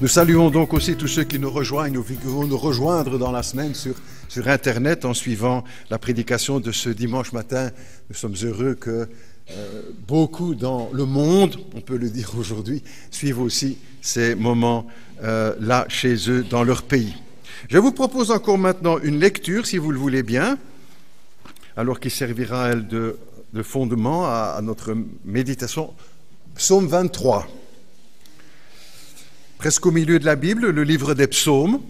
Nous saluons donc aussi tous ceux qui nous rejoignent ou qui vont nous rejoindre dans la semaine sur Internet en suivant la prédication de ce dimanche matin. Nous sommes heureux que beaucoup dans le monde, on peut le dire aujourd'hui, suivent aussi ces moments là chez eux dans leur pays. Je vous propose encore maintenant une lecture, si vous le voulez bien, alors qui servira, elle, de fondement à notre méditation. Psaume 23. Presque au milieu de la Bible, le livre des psaumes.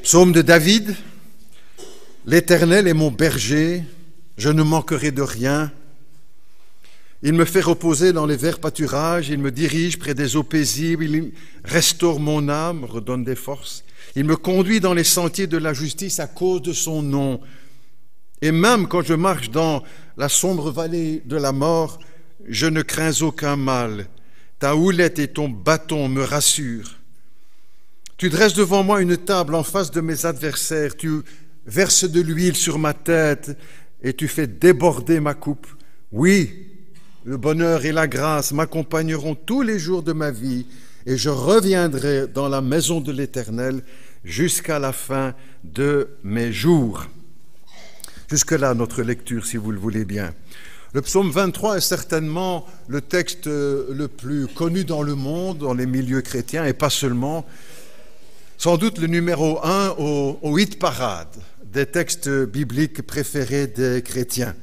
Psaume de David. L'Éternel est mon berger, je ne manquerai de rien. Il me fait reposer dans les verts pâturages, il me dirige près des eaux paisibles, il restaure mon âme, redonne des forces. Il me conduit dans les sentiers de la justice à cause de son nom. Et même quand je marche dans la sombre vallée de la mort, je ne crains aucun mal. Ta houlette et ton bâton me rassurent. Tu dresses devant moi une table en face de mes adversaires. Tu verses de l'huile sur ma tête et tu fais déborder ma coupe. Oui, le bonheur et la grâce m'accompagneront tous les jours de ma vie et je reviendrai dans la maison de l'Éternel jusqu'à la fin de mes jours. Jusque-là, notre lecture, si vous le voulez bien. Le psaume 23 est certainement le texte le plus connu dans le monde, dans les milieux chrétiens, et pas seulement. Sans doute le numéro 1 au hit parade des textes bibliques préférés des chrétiens.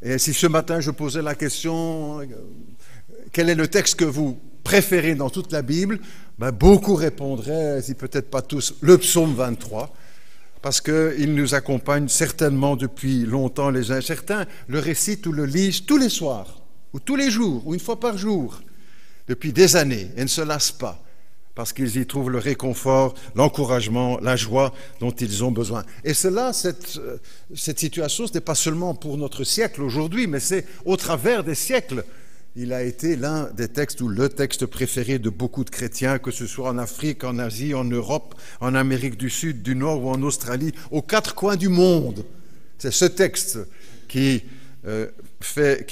Et si ce matin je posais la question, quel est le texte que vous préférez dans toute la Bible, beaucoup répondraient, si peut-être pas tous, le psaume 23. Parce qu'il nous accompagne certainement depuis longtemps les uns. Certains le récitent ou le lisent tous les soirs, ou tous les jours, ou une fois par jour, depuis des années, et ne se lassent pas, parce qu'ils y trouvent le réconfort, l'encouragement, la joie dont ils ont besoin. Et cela, cette situation, ce n'est pas seulement pour notre siècle aujourd'hui, mais c'est au travers des siècles. Il a été l'un des textes ou le texte préféré de beaucoup de chrétiens, que ce soit en Afrique, en Asie, en Europe, en Amérique du Sud, du Nord ou en Australie, aux quatre coins du monde. C'est ce texte qui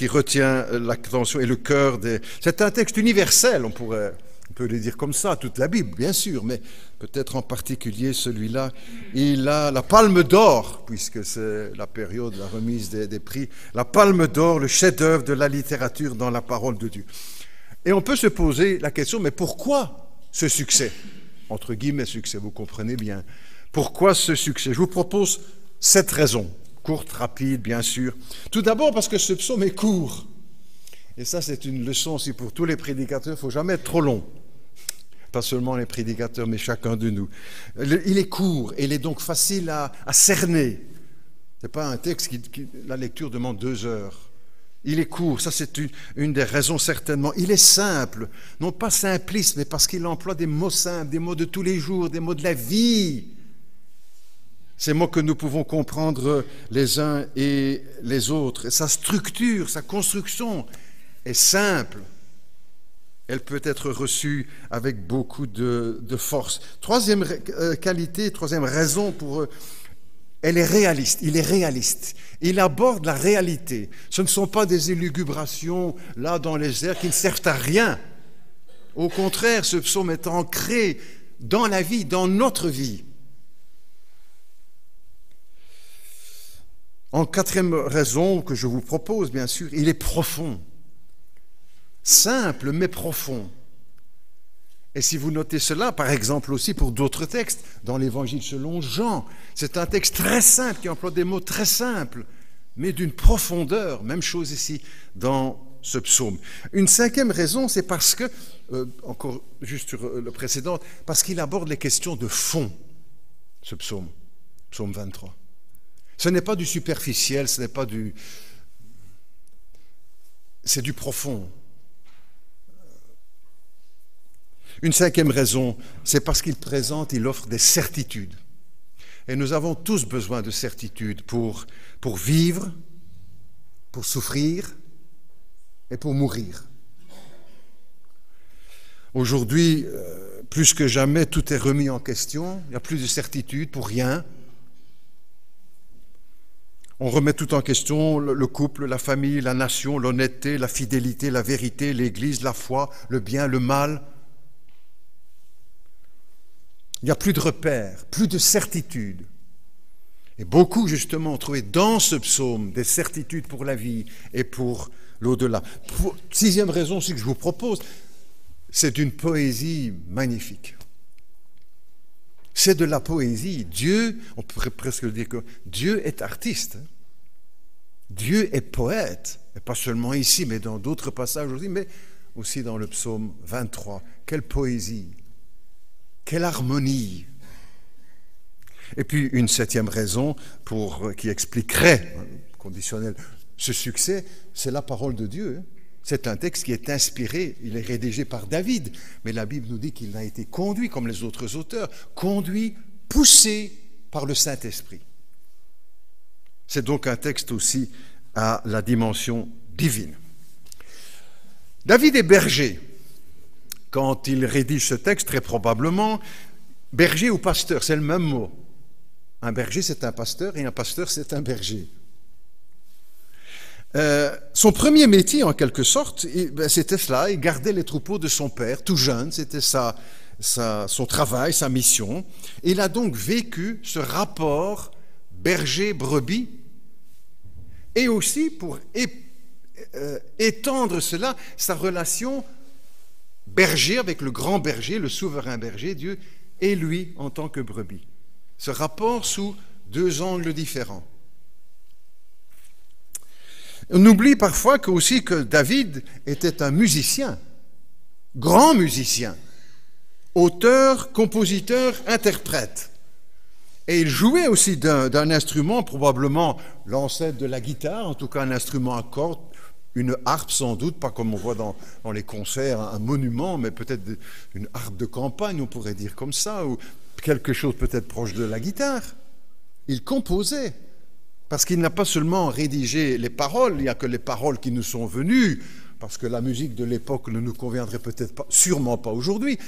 retient l'attention et le cœur des... C'est un texte universel, on peut le dire comme ça, toute la Bible, bien sûr, mais peut-être en particulier celui-là. Il a la palme d'or, puisque c'est la période de la remise des prix, la palme d'or, le chef-d'œuvre de la littérature dans la parole de Dieu. Et on peut se poser la question, mais pourquoi ce succès? Entre guillemets succès, vous comprenez bien. Pourquoi ce succès? Je vous propose 7 raisons, courtes, rapides, bien sûr. Tout d'abord parce que ce psaume est court. Et ça, c'est une leçon aussi pour tous les prédicateurs, il ne faut jamais être trop long. Pas seulement les prédicateurs, mais chacun de nous. Il est court, et il est donc facile à cerner. Ce n'est pas un texte la lecture demande 2 heures. Il est court, ça c'est une des raisons certainement. Il est simple, non pas simpliste, mais parce qu'il emploie des mots simples, des mots de tous les jours, des mots de la vie. Ces mots que nous pouvons comprendre les uns et les autres. Et sa structure, sa construction est simple. Elle peut être reçue avec beaucoup de force. Troisième qualité, troisième raison pour... Elle est réaliste, il est réaliste. Il aborde la réalité. Ce ne sont pas des élucubrations là dans les airs qui ne servent à rien. Au contraire, ce psaume est ancré dans la vie, dans notre vie. En quatrième raison que je vous propose, bien sûr, il est profond. Simple mais profond. Et si vous notez cela, par exemple aussi pour d'autres textes, dans l'Évangile selon Jean, c'est un texte très simple qui emploie des mots très simples, mais d'une profondeur. Même chose ici dans ce psaume. Une cinquième raison, c'est parce que, encore juste sur le précédent, parce qu'il aborde les questions de fond, ce psaume 23. Ce n'est pas du superficiel, ce n'est pas du... C'est du profond. Une cinquième raison, c'est parce il offre des certitudes. Et nous avons tous besoin de certitudes pour vivre, pour souffrir et pour mourir. Aujourd'hui, plus que jamais, tout est remis en question. Il n'y a plus de certitude pour rien. On remet tout en question, le couple, la famille, la nation, l'honnêteté, la fidélité, la vérité, l'Église, la foi, le bien, le mal. Il n'y a plus de repères, plus de certitudes. Et beaucoup, justement, ont trouvé dans ce psaume des certitudes pour la vie et pour l'au-delà. Sixième raison aussi que je vous propose, c'est d'une poésie magnifique. C'est de la poésie. Dieu, on pourrait presque dire que Dieu est artiste. Dieu est poète. Et pas seulement ici, mais dans d'autres passages aussi, mais aussi dans le psaume 23. Quelle poésie! Quelle harmonie! Et puis une septième raison qui expliquerait, conditionnel, ce succès, c'est la parole de Dieu. C'est un texte qui est inspiré, il est rédigé par David, mais la Bible nous dit qu'il a été conduit, comme les autres auteurs, conduit, poussé par le Saint-Esprit. C'est donc un texte aussi à la dimension divine. David est berger. Quand il rédige ce texte, très probablement, berger ou pasteur, c'est le même mot. Un berger, c'est un pasteur, et un pasteur, c'est un berger. Son premier métier, en quelque sorte, c'était cela, il gardait les troupeaux de son père, tout jeune, c'était son travail, sa mission. Et il a donc vécu ce rapport berger-brebis, et aussi, pour étendre cela, sa relation berger avec le grand berger, le souverain berger, Dieu, et lui en tant que brebis. Ce rapport sous deux angles différents. On oublie parfois aussi que David était un musicien, grand musicien, auteur, compositeur, interprète. Et il jouait aussi d'un instrument, probablement l'ancêtre de la guitare, en tout cas un instrument à cordes, une harpe sans doute, pas comme on voit dans les concerts, un monument, mais peut-être une harpe de campagne, on pourrait dire comme ça, ou quelque chose peut-être proche de la guitare. Il composait. Parce qu'il n'a pas seulement rédigé les paroles, il n'y a que les paroles qui nous sont venues, parce que la musique de l'époque ne nous conviendrait peut-être pas, sûrement pas aujourd'hui,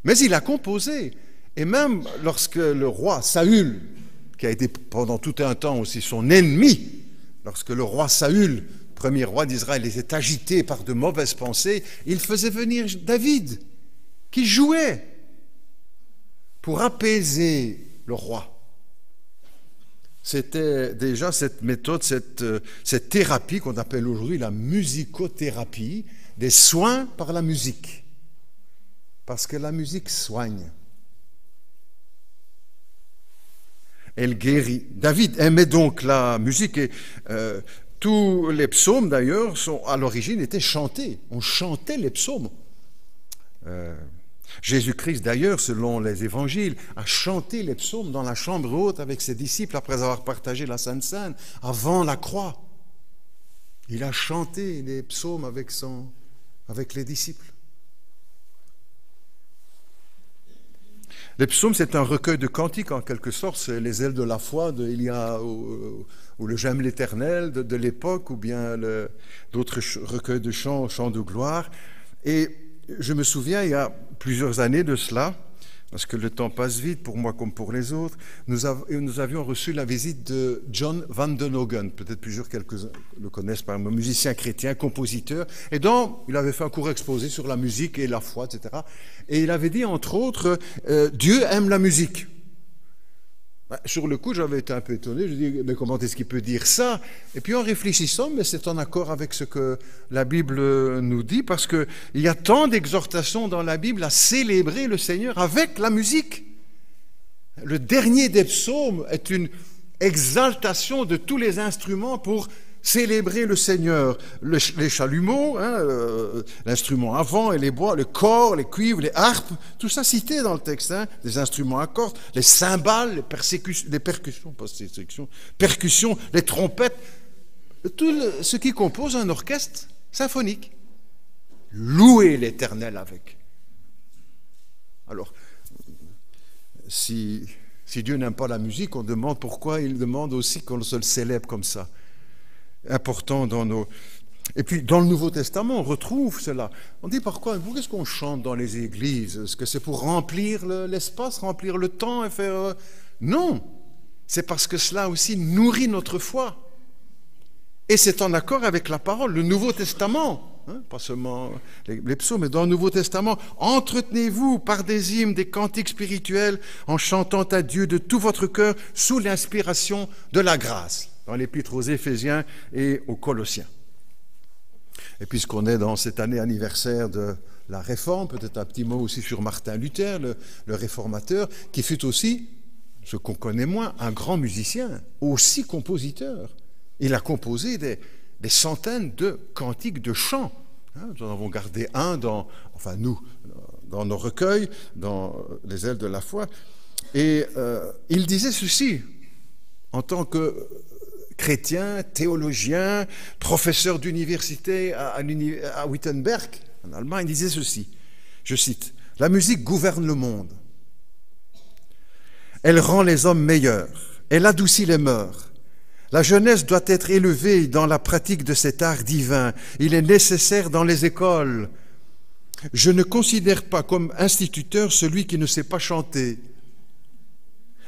mais il a composé. Et même lorsque le roi Saül, qui a été pendant tout un temps aussi son ennemi, lorsque le roi Saül, premier roi d'Israël, était agité par de mauvaises pensées, il faisait venir David, qui jouait pour apaiser le roi. C'était déjà cette méthode, cette thérapie qu'on appelle aujourd'hui la musicothérapie, des soins par la musique. Parce que la musique soigne. Elle guérit. David aimait donc la musique et tous les psaumes d'ailleurs, à l'origine, étaient chantés. On chantait les psaumes. Jésus-Christ, d'ailleurs, selon les évangiles, a chanté les psaumes dans la chambre haute avec ses disciples après avoir partagé la Sainte Seine, avant la croix. Il a chanté les psaumes avec les disciples. Les psaumes, c'est un recueil de cantiques, en quelque sorte. C'est les ailes de la foi d'Élia ou le J'aime l'Éternel de l'époque, ou bien d'autres recueils de chants de gloire. Et je me souviens, il y a plusieurs années de cela, parce que le temps passe vite pour moi comme pour les autres, nous avions reçu la visite de John Vandenhogen, peut-être plusieurs, quelques-uns le connaissent par un musicien chrétien, compositeur, et donc il avait fait un court exposé sur la musique et la foi, etc. Et il avait dit, entre autres, Dieu aime la musique. Sur le coup, j'avais été un peu étonné, je dis, mais comment est-ce qu'il peut dire ça? Et puis en réfléchissant, mais c'est en accord avec ce que la Bible nous dit, parce qu'il y a tant d'exhortations dans la Bible à célébrer le Seigneur avec la musique. Le dernier des psaumes est une exaltation de tous les instruments pour célébrer le Seigneur. Les chalumeaux, l'instrument à vent et les bois, le cor, les cuivres, les harpes, tout ça cité dans le texte, des instruments à cordes, les cymbales, les percussions, les trompettes, tout ce qui compose un orchestre symphonique. Louer l'Éternel avec. Alors, si Dieu n'aime pas la musique, on demande pourquoi il demande aussi qu'on se le célèbre comme ça. Important dans nos... Et puis, dans le Nouveau Testament, on retrouve cela. On dit pourquoi est-ce qu'on chante dans les églises? Est-ce que c'est pour remplir l'espace, remplir le temps et faire... Non! c'est parce que cela aussi nourrit notre foi. Et c'est en accord avec la parole, le Nouveau Testament, hein, pas seulement les psaumes, mais dans le Nouveau Testament. Entretenez-vous par des hymnes, des cantiques spirituels, en chantant à Dieu de tout votre cœur, sous l'inspiration de la grâce, dans l'Épître aux Éphésiens et aux Colossiens. Et puisqu'on est dans cette année anniversaire de la Réforme, peut-être un petit mot aussi sur Martin Luther, le réformateur, qui fut aussi, ce qu'on connaît moins, un grand musicien, aussi compositeur. Il a composé des centaines de cantiques, de chants. Nous en avons gardé un dans nos recueils, dans les ailes de la foi. Et il disait ceci, en tant que chrétien, théologien, professeur d'université à Wittenberg, en Allemagne, il disait ceci, je cite, « La musique gouverne le monde. Elle rend les hommes meilleurs, elle adoucit les mœurs. La jeunesse doit être élevée dans la pratique de cet art divin. Il est nécessaire dans les écoles. Je ne considère pas comme instituteur celui qui ne sait pas chanter.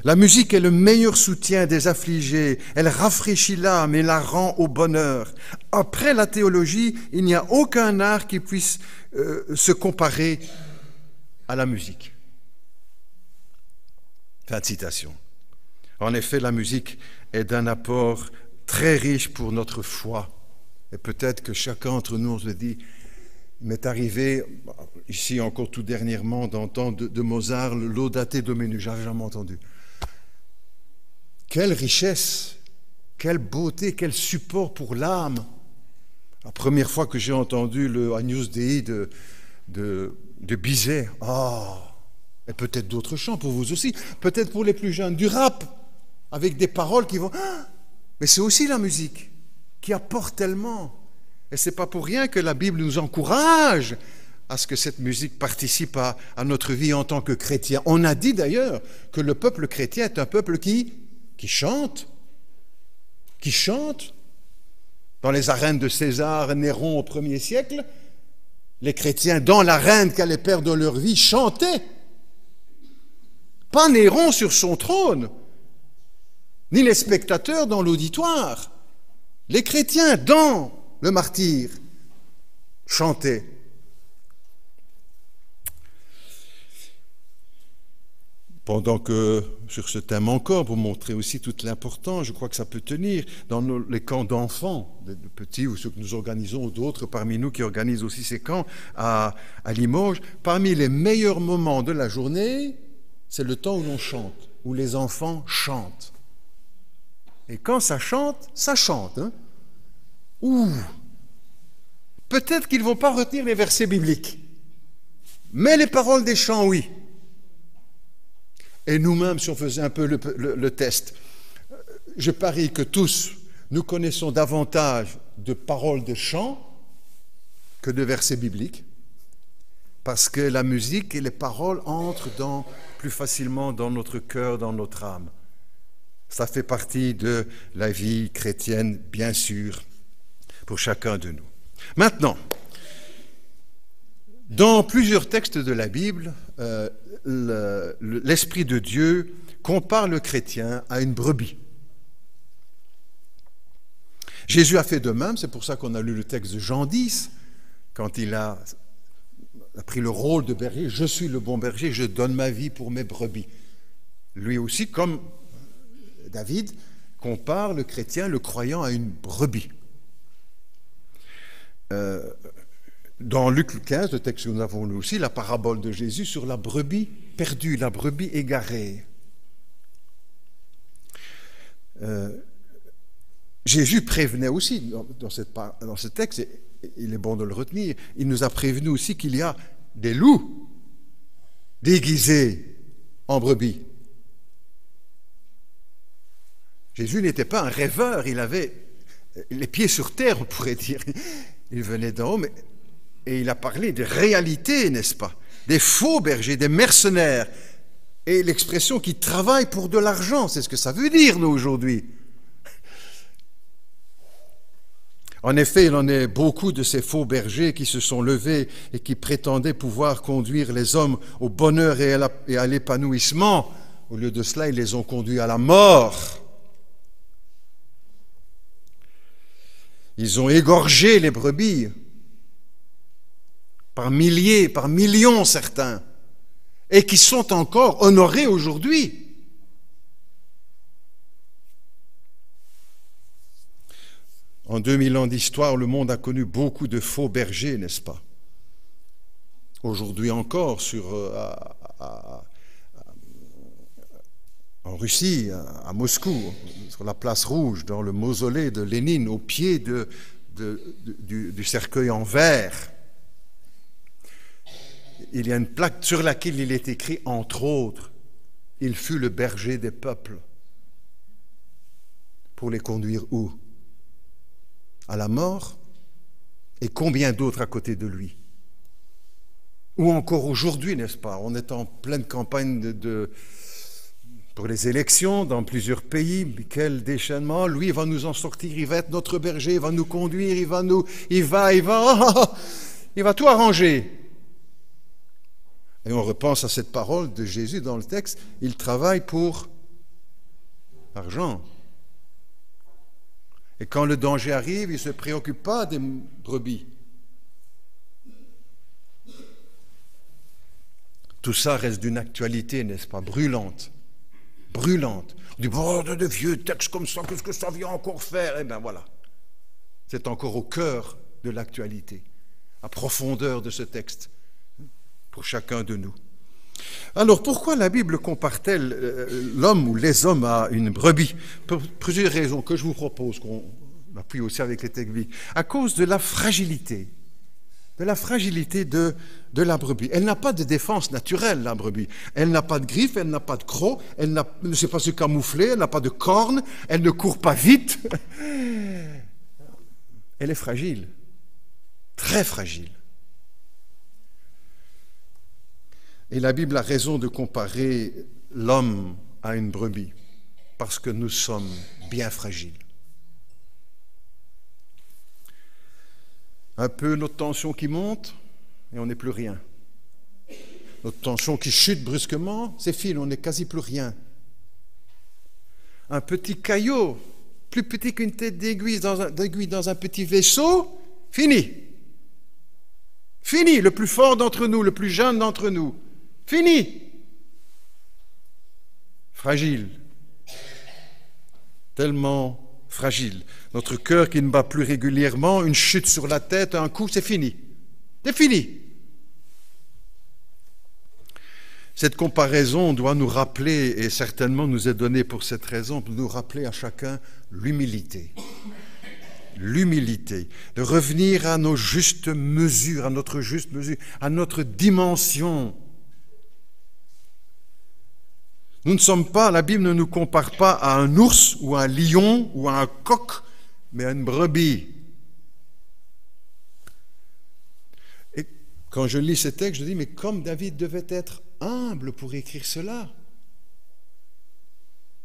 La musique est le meilleur soutien des affligés. Elle rafraîchit l'âme et la rend au bonheur. Après la théologie, il n'y a aucun art qui puisse se comparer à la musique. » Fin de citation. En effet, la musique est d'un apport très riche pour notre foi. Et peut-être que chacun d'entre nous se dit, il m'est arrivé, ici encore tout dernièrement, d'entendre de Mozart, le Laudate Domini, j'avais jamais entendu. Quelle richesse, quelle beauté, quel support pour l'âme. La première fois que j'ai entendu le Agnus Dei de Bizet, et peut-être d'autres chants pour vous aussi, peut-être pour les plus jeunes, du rap, avec des paroles qui vont... Mais c'est aussi la musique qui apporte tellement. Et ce n'est pas pour rien que la Bible nous encourage à ce que cette musique participe à notre vie en tant que chrétien. On a dit d'ailleurs que le peuple chrétien est un peuple qui chante. Qui chante. Dans les arènes de César, Néron au 1er siècle, les chrétiens, dans l'arène qu'allaient perdre leur vie, chantaient. Pas Néron sur son trône, ni les spectateurs dans l'auditoire. Les chrétiens dans le martyre chantaient. Pendant que, sur ce thème encore, pour montrer aussi toute l'importance, je crois que ça peut tenir, dans les camps d'enfants, de petits ou ceux que nous organisons, ou d'autres parmi nous qui organisent aussi ces camps à Limoges, parmi les meilleurs moments de la journée, c'est le temps où l'on chante, où les enfants chantent. Et quand ça chante, hein? Ouh! Peut-être qu'ils ne vont pas retenir les versets bibliques, mais les paroles des chants, oui. Et nous-mêmes, si on faisait un peu le test, je parie que tous, nous connaissons davantage de paroles de chants que de versets bibliques, parce que la musique et les paroles entrent plus facilement dans notre cœur, dans notre âme. Ça fait partie de la vie chrétienne, bien sûr, pour chacun de nous. Maintenant, dans plusieurs textes de la Bible, l'Esprit de Dieu compare le chrétien à une brebis. Jésus a fait de même, c'est pour ça qu'on a lu le texte de Jean 10, quand il a pris le rôle de berger. Je suis le bon berger, je donne ma vie pour mes brebis. Lui aussi, comme David, compare le chrétien, le croyant, à une brebis. Dans Luc 15, le texte que nous avons lu aussi, la parabole de Jésus sur la brebis perdue, la brebis égarée. Jésus prévenait aussi dans ce texte, et il est bon de le retenir, il nous a prévenu aussi qu'il y a des loups déguisés en brebis. Jésus n'était pas un rêveur, il avait les pieds sur terre, on pourrait dire. Il venait d'en haut, et il a parlé des réalités, n'est-ce pas? Des faux bergers, des mercenaires. Et l'expression qui travaille pour de l'argent, c'est ce que ça veut dire, nous, aujourd'hui. En effet, il en est beaucoup de ces faux bergers qui se sont levés et qui prétendaient pouvoir conduire les hommes au bonheur et à l'épanouissement Au lieu de cela, ils les ont conduits à la mort. Ils ont égorgé les brebis, par milliers, par millions certains, et qui sont encore honorés aujourd'hui. En 2000 ans d'histoire, le monde a connu beaucoup de faux bergers, n'est-ce pas? Aujourd'hui encore, en Russie, à Moscou, sur la place rouge, dans le mausolée de Lénine, au pied du cercueil en verre, il y a une plaque sur laquelle il est écrit, entre autres, « Il fut le berger des peuples ». Pour les conduire où? À la mort? Et combien d'autres à côté de lui? Ou encore aujourd'hui, n'est-ce pas? On est en pleine campagne pour les élections dans plusieurs pays. Quel déchaînement! Lui, il va nous en sortir, il va être notre berger, il va nous conduire, il va tout arranger. Et on repense à cette parole de Jésus dans le texte, il travaille pour l'argent. Et quand le danger arrive, il ne se préoccupe pas des brebis. Tout ça reste d'une actualité, n'est-ce pas, brûlante. Brûlante. On dit, bon, de vieux textes comme ça, qu'est-ce que ça vient encore faire? Eh bien voilà. C'est encore au cœur de l'actualité, à profondeur de ce texte, pour chacun de nous. Alors, pourquoi la Bible compare-t-elle l'homme ou les hommes à une brebis? Pour plusieurs raisons que je vous propose, qu'on appuie aussi avec les textes bibliques. À cause de la fragilité de la brebis. Elle n'a pas de défense naturelle, la brebis. Elle n'a pas de griffes, elle n'a pas de crocs, elle ne sait pas se camoufler, elle n'a pas de cornes, elle ne court pas vite. Elle est fragile, très fragile. Et la Bible a raison de comparer l'homme à une brebis, parce que nous sommes bien fragiles. Un peu notre tension qui monte, et on n'est plus rien. Notre tension qui chute brusquement, c'est fini, on n'est quasi plus rien. Un petit caillot, plus petit qu'une tête d'aiguille dans un petit vaisseau, fini. Fini, le plus fort d'entre nous, le plus jeune d'entre nous. Fini. Fragile. Tellement fragile. Notre cœur qui ne bat plus régulièrement, une chute sur la tête, un coup, c'est fini. C'est fini. Cette comparaison doit nous rappeler, et certainement nous est donnée pour cette raison, pour nous rappeler à chacun l'humilité. L'humilité, de revenir à nos justes mesures, à notre juste mesure, à notre dimension. Nous ne sommes pas, la Bible ne nous compare pas à un ours ou à un lion ou à un coq, mais à une brebis. Et quand je lis ce texte, je dis, mais comme David devait être humble pour écrire cela.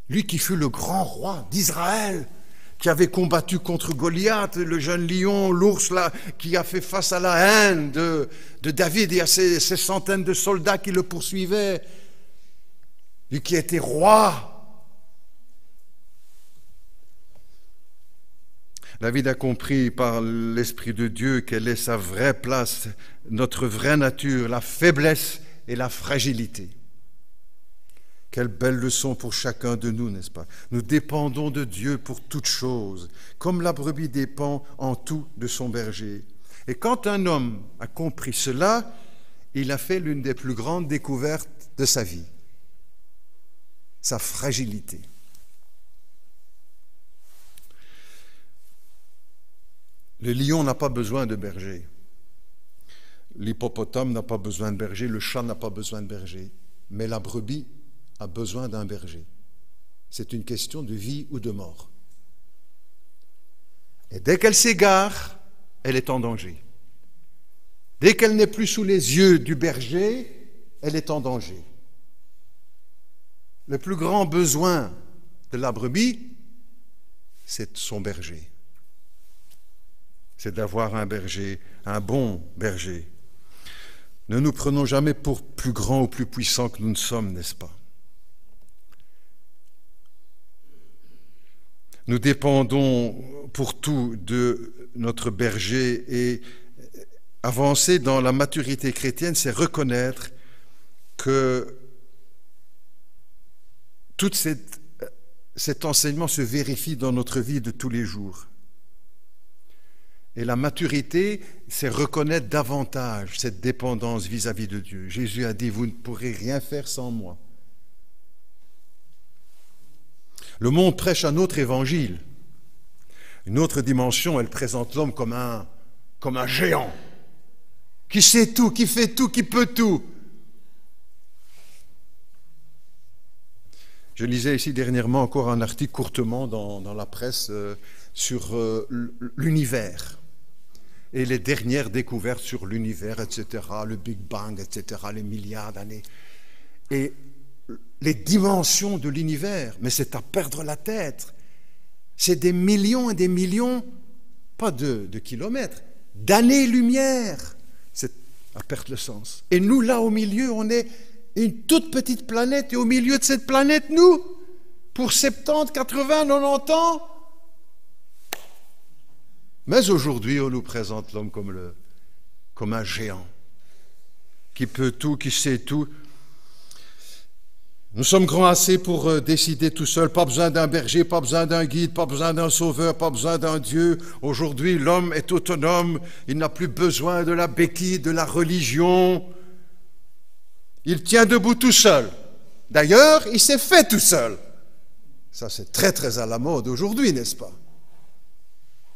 Lui qui fut le grand roi d'Israël, qui avait combattu contre Goliath, le jeune lion, l'ours là, qui a fait face à la haine de David et à ces centaines de soldats qui le poursuivaient. Lui qui était roi. David a compris par l'Esprit de Dieu quelle est sa vraie place, notre vraie nature, la faiblesse et la fragilité. Quelle belle leçon pour chacun de nous, n'est-ce pas? Nous dépendons de Dieu pour toutes choses, comme la brebis dépend en tout de son berger. Et quand un homme a compris cela, il a fait l'une des plus grandes découvertes de sa vie. Sa fragilité. Le lion n'a pas besoin de berger. L'hippopotame n'a pas besoin de berger. Le chat n'a pas besoin de berger. Mais la brebis a besoin d'un berger. C'est une question de vie ou de mort. Et dès qu'elle s'égare, elle est en danger. Dès qu'elle n'est plus sous les yeux du berger, elle est en danger. Le plus grand besoin de la brebis, c'est son berger. C'est d'avoir un berger, un bon berger. Ne nous prenons jamais pour plus grands ou plus puissants que nous ne sommes, n'est-ce pas? Nous dépendons pour tout de notre berger et avancer dans la maturité chrétienne, c'est reconnaître que tout cet enseignement se vérifie dans notre vie de tous les jours. Et la maturité, c'est reconnaître davantage cette dépendance vis-à-vis de Dieu. Jésus a dit, vous ne pourrez rien faire sans moi. Le monde prêche un autre évangile. Une autre dimension, elle présente l'homme comme un géant, qui sait tout, qui fait tout, qui peut tout. Je lisais ici dernièrement encore un article courtement dans la presse sur l'univers et les dernières découvertes sur l'univers, etc., le Big Bang, etc., les milliards d'années. Et les dimensions de l'univers, mais c'est à perdre la tête. C'est des millions et des millions, pas de kilomètres, d'années-lumière. C'est à perdre le sens. Et nous, là, au milieu, on est une toute petite planète, et au milieu de cette planète, nous, pour 70, 80, 90 ans. Mais aujourd'hui, on nous présente l'homme comme un géant, qui peut tout, qui sait tout. Nous sommes grands assez pour décider tout seul, pas besoin d'un berger, pas besoin d'un guide, pas besoin d'un sauveur, pas besoin d'un Dieu. Aujourd'hui, l'homme est autonome, il n'a plus besoin de la béquille, de la religion. Il tient debout tout seul. D'ailleurs, il s'est fait tout seul. Ça, c'est très, très à la mode aujourd'hui, n'est-ce pas?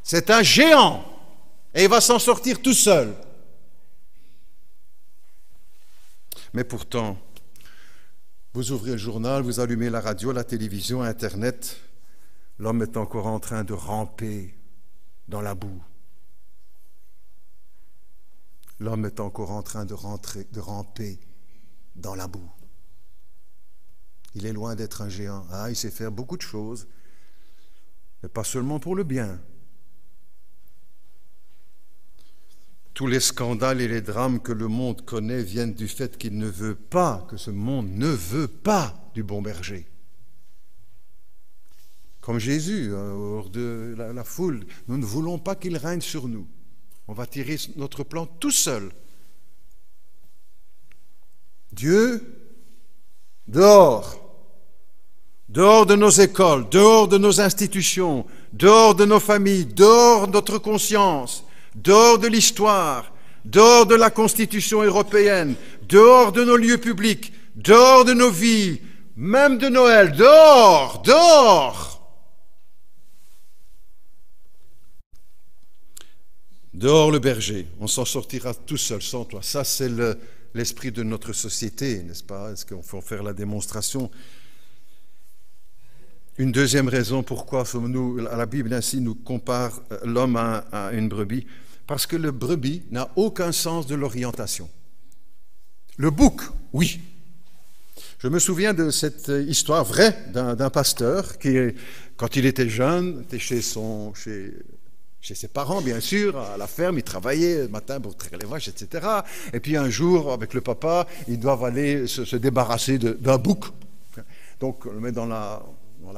C'est un géant et il va s'en sortir tout seul. Mais pourtant, vous ouvrez le journal, vous allumez la radio, la télévision, Internet, l'homme est encore en train de ramper dans la boue. L'homme est encore en train de ramper dans la boue. Il est loin d'être un géant. Ah, il sait faire beaucoup de choses, mais pas seulement pour le bien. Tous les scandales et les drames que le monde connaît viennent du fait qu'il ne veut pas, que ce monde ne veut pas du bon berger. Comme Jésus, hors de la foule, nous ne voulons pas qu'il règne sur nous. On va tirer notre plan tout seul. Dieu, dehors. Dehors de nos écoles, dehors de nos institutions, dehors de nos familles, dehors de notre conscience, dehors de l'histoire, dehors de la Constitution européenne, dehors de nos lieux publics, dehors de nos vies, même de Noël, dehors, dehors. Dehors le berger, on s'en sortira tout seul sans toi. Ça, c'est l'esprit de notre société, n'est-ce pas? Est-ce qu'on faut faire la démonstration? Une deuxième raison pourquoi la Bible ainsi nous compare l'homme à une brebis, parce que le brebis n'a aucun sens de l'orientation. Le bouc, oui. Je me souviens de cette histoire vraie d'un pasteur qui, quand il était jeune, était chez ses parents, bien sûr, à la ferme, il travaillait le matin pour traire les vaches, etc. Et puis un jour, avec le papa, ils doivent aller se débarrasser d'un bouc. Donc, on le met dans la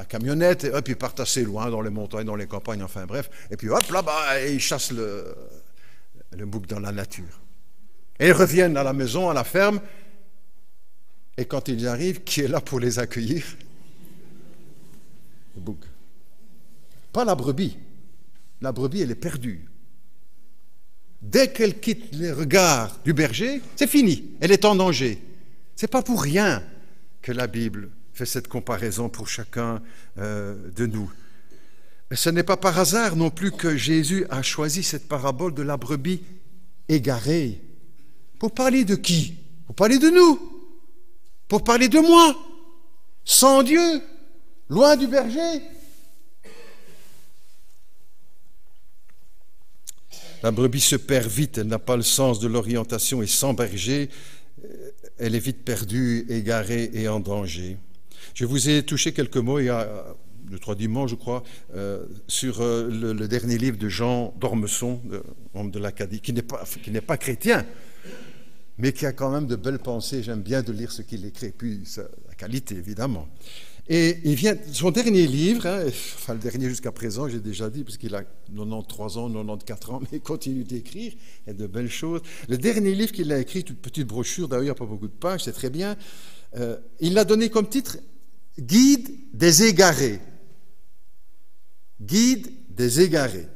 camionnette, et hop, ils partent assez loin, dans les montagnes, dans les campagnes, enfin bref. Et puis hop, là-bas, ils chassent le bouc dans la nature. Et ils reviennent à la maison, à la ferme, et quand ils arrivent, qui est là pour les accueillir? Le bouc. Pas la brebis. La brebis, elle est perdue. Dès qu'elle quitte les regards du berger, c'est fini, elle est en danger. C'est pas pour rien que la Bible fait cette comparaison pour chacun de nous. Et ce n'est pas par hasard non plus que Jésus a choisi cette parabole de la brebis égarée. Pour parler de qui? Pour parler de nous. Pour parler de moi. Sans Dieu. Loin du berger. La brebis se perd vite, elle n'a pas le sens de l'orientation et sans berger, elle est vite perdue, égarée et en danger. Je vous ai touché quelques mots il y a 2-3 dimanches, je crois, sur le dernier livre de Jean d'Ormesson, homme de l'Acadie, qui n'est pas chrétien, mais qui a quand même de belles pensées. J'aime bien de lire ce qu'il écrit, puis la qualité, évidemment. Et il vient, son dernier livre, hein, enfin le dernier jusqu'à présent, j'ai déjà dit, parce qu'il a 93 ans, 94 ans, mais il continue d'écrire, et de belles choses. Le dernier livre qu'il a écrit, une petite brochure, d'ailleurs, il n'y a pas beaucoup de pages, c'est très bien, il l'a donné comme titre « Guide des égarés ». Guide des égarés.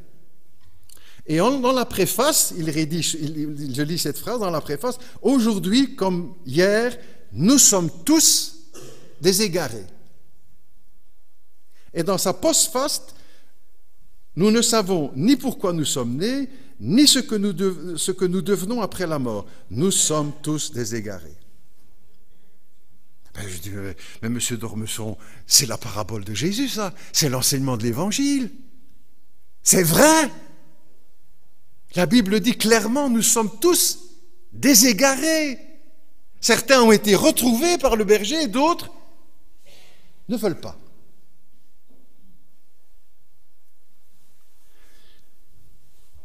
Et dans la préface, il rédige, je lis cette phrase dans la préface, « Aujourd'hui comme hier, nous sommes tous des égarés. » Et dans sa postface, nous ne savons ni pourquoi nous sommes nés, ni ce que nous devenons après la mort. Nous sommes tous des égarés. Ben, je dis, mais monsieur d'Ormesson, c'est la parabole de Jésus, ça. C'est l'enseignement de l'Évangile. C'est vrai. La Bible dit clairement, nous sommes tous des égarés. Certains ont été retrouvés par le berger et d'autres ne veulent pas.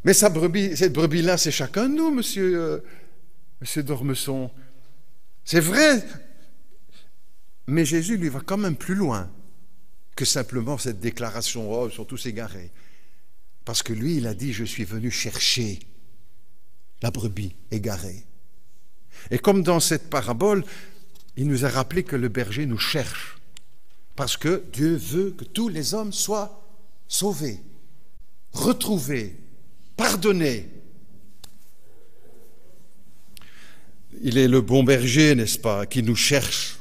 Mais cette brebis-là, c'est chacun de nous, monsieur d'Ormesson. C'est vrai. Mais Jésus, lui, va quand même plus loin que simplement cette déclaration « Oh, ils sont tous égarés ». Parce que lui, il a dit « Je suis venu chercher la brebis égarée ». Et comme dans cette parabole, il nous a rappelé que le berger nous cherche. Parce que Dieu veut que tous les hommes soient sauvés, retrouvés, pardonnés. Il est le bon berger, n'est-ce pas, qui nous cherche.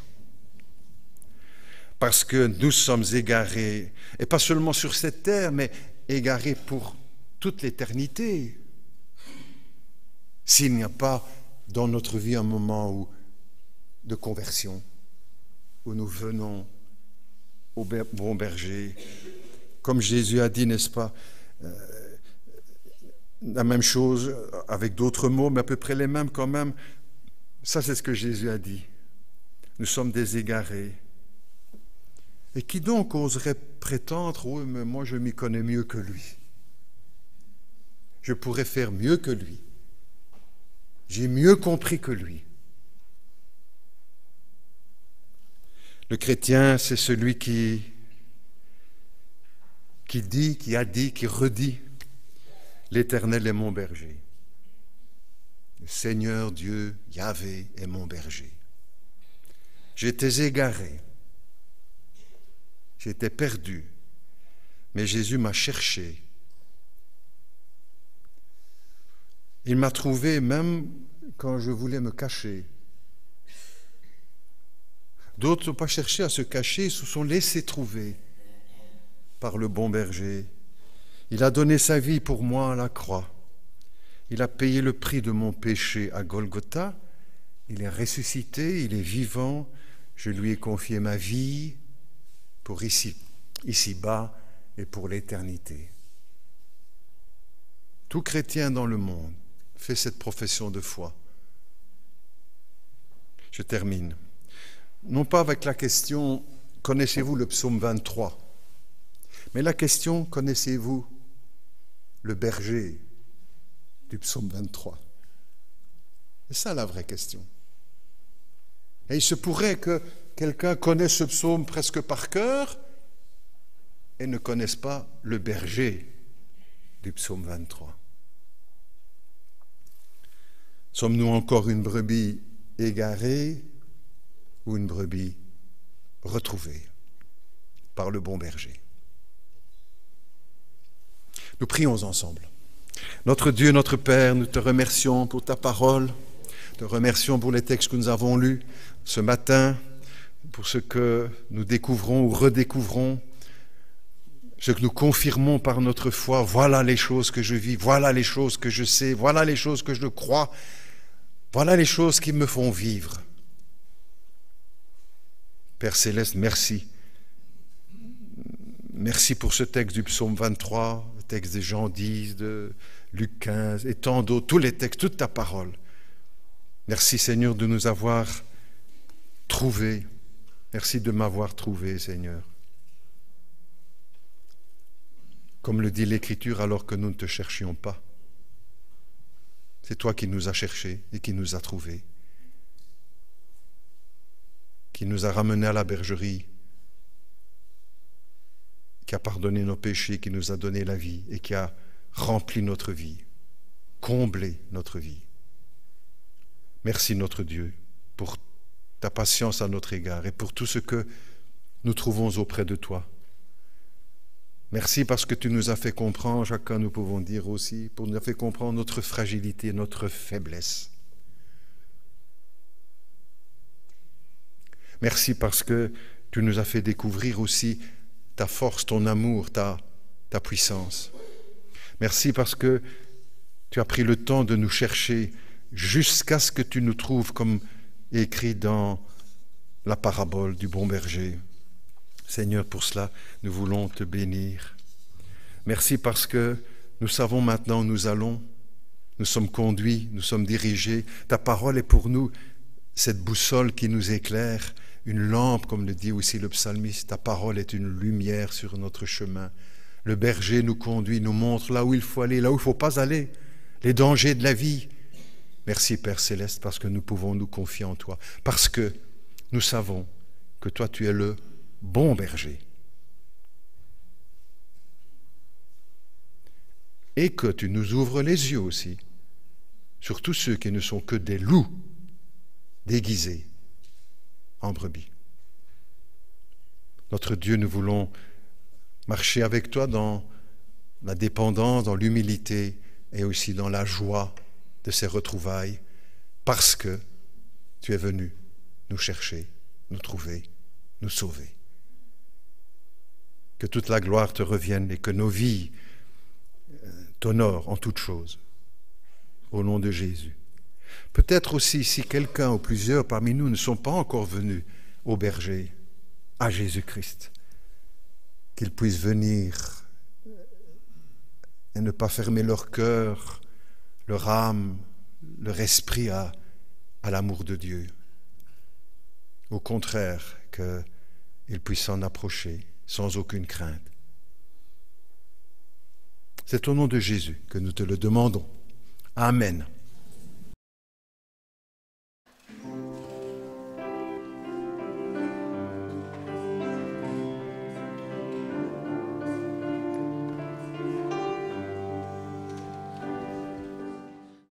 Parce que nous sommes égarés, et pas seulement sur cette terre, mais égarés pour toute l'éternité. S'il n'y a pas dans notre vie un moment de conversion, où nous venons au bon berger, comme Jésus a dit, n'est-ce pas, la même chose avec d'autres mots, mais à peu près les mêmes quand même. Ça, c'est ce que Jésus a dit. Nous sommes des égarés. Et qui donc oserait prétendre « Oui, mais moi je m'y connais mieux que lui. Je pourrais faire mieux que lui. J'ai mieux compris que lui. » Le chrétien, c'est celui qui dit, qui a dit, qui redit « L'Éternel est mon berger. Le Seigneur Dieu, Yahvé, est mon berger. J'étais égaré. J'étais perdu, mais Jésus m'a cherché. Il m'a trouvé même quand je voulais me cacher. D'autres n'ont pas cherché à se cacher, ils se sont laissés trouver par le bon berger. Il a donné sa vie pour moi à la croix. Il a payé le prix de mon péché à Golgotha. Il est ressuscité, il est vivant. Je lui ai confié ma vie pour ici-bas et pour l'éternité. Tout chrétien dans le monde fait cette profession de foi. Je termine. Non pas avec la question « Connaissez-vous le psaume 23 ?» mais la question « Connaissez-vous le berger du psaume 23 ?» C'est ça la vraie question. Et il se pourrait que quelqu'un connaisse ce psaume presque par cœur et ne connaisse pas le berger du psaume 23. Sommes-nous encore une brebis égarée ou une brebis retrouvée par le bon berger? Nous prions ensemble. Notre Dieu, notre Père, nous te remercions pour ta parole, te remercions pour les textes que nous avons lus ce matin, pour ce que nous découvrons ou redécouvrons, ce que nous confirmons par notre foi. Voilà les choses que je vis, voilà les choses que je sais, voilà les choses que je crois, voilà les choses qui me font vivre. Père Céleste, merci. Merci pour ce texte du psaume 23, le texte des Jean 10, de Luc 15 et tant d'autres, tous les textes, toute ta parole. Merci Seigneur de nous avoir trouvés. Merci de m'avoir trouvé, Seigneur. Comme le dit l'Écriture, alors que nous ne te cherchions pas. C'est toi qui nous as cherchés et qui nous as trouvés, qui nous a ramenés à la bergerie qui a pardonné nos péchés, qui nous a donné la vie et qui a rempli notre vie, comblé notre vie. Merci notre Dieu pour ta patience à notre égard et pour tout ce que nous trouvons auprès de toi. Merci parce que tu nous as fait comprendre, chacun nous pouvons dire aussi, pour nous a fait comprendre notre fragilité, notre faiblesse. Merci parce que tu nous as fait découvrir aussi ta force, ton amour, ta puissance. Merci parce que tu as pris le temps de nous chercher jusqu'à ce que tu nous trouves, comme écrit dans la parabole du bon berger. Seigneur, pour cela, nous voulons te bénir. Merci parce que nous savons maintenant où nous allons. Nous sommes conduits, nous sommes dirigés. Ta parole est pour nous cette boussole qui nous éclaire, une lampe, comme le dit aussi le psalmiste. Ta parole est une lumière sur notre chemin. Le berger nous conduit, nous montre là où il faut aller, là où il ne faut pas aller, les dangers de la vie. Merci Père Céleste parce que nous pouvons nous confier en toi, parce que nous savons que toi tu es le bon berger et que tu nous ouvres les yeux aussi sur tous ceux qui ne sont que des loups déguisés en brebis. Notre Dieu, nous voulons marcher avec toi dans la dépendance, dans l'humilité et aussi dans la joie de ces retrouvailles, parce que tu es venu nous chercher, nous trouver, nous sauver. Que toute la gloire te revienne et que nos vies t'honorent en toutes choses. Au nom de Jésus. Peut-être aussi, si quelqu'un ou plusieurs parmi nous ne sont pas encore venus au berger, à Jésus-Christ, qu'ils puissent venir et ne pas fermer leur cœur, leur âme, leur esprit à l'amour de Dieu. Au contraire, qu'ils puissent s'en approcher sans aucune crainte. C'est au nom de Jésus que nous te le demandons. Amen.